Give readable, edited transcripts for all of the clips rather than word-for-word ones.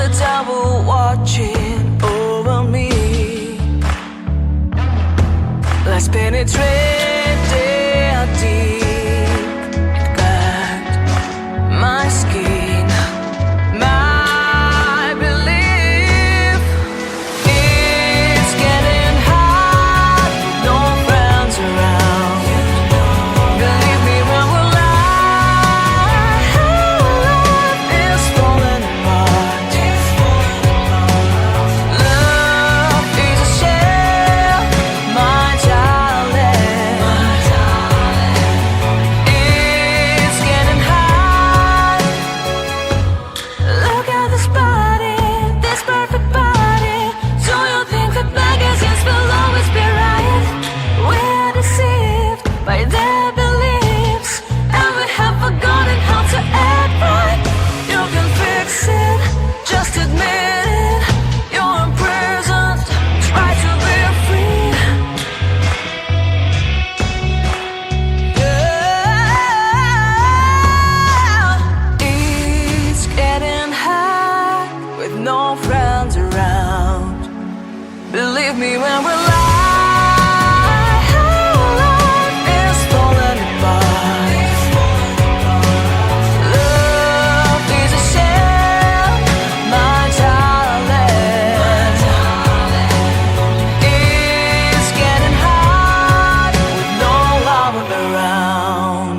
the devil watching over me. Let's penetrate deep, got my skin, my belief. It's getting hot, no friends around. Believe me when we're live is falling apart. Love is a shell, my darling. It's getting hot. Look at this body, this perfect body. Do you think that magazines will always be right? We're deceived by their beliefs, and we have forgotten how to act right. You can fix it, just admit it. You're imprisoned, try to be free. It's getting hot with no friends around. Believe me when we're live is falling apart. Love is a shell, my darling. It's getting hot with no love around.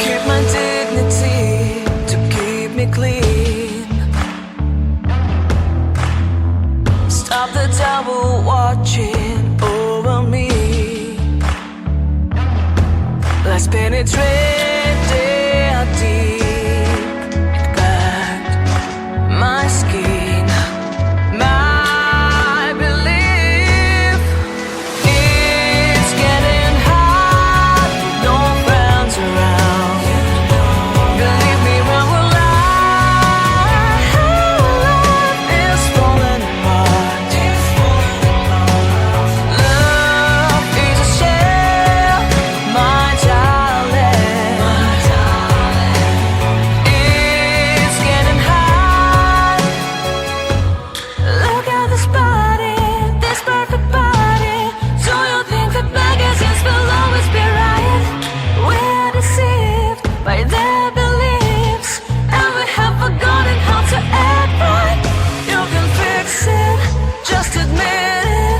Keep my dignity to keep me clean. Stop the devil watching over me. Let's penetrate deep, got my skin, my belief. It's getting hot, no friends around. Believe me when we're live is falling apart. Love is a shell, my darling. It's getting hot. Look at this body, this perfect body. Do you think that magazines will always be right? We're deceived by their beliefs, and we have forgotten how to act right. You can fix it, just admit it.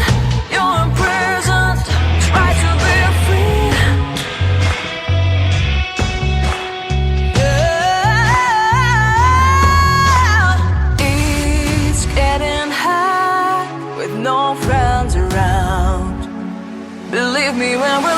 You're imprisoned, try to be free. It's getting hot with no friends around. Believe me when we're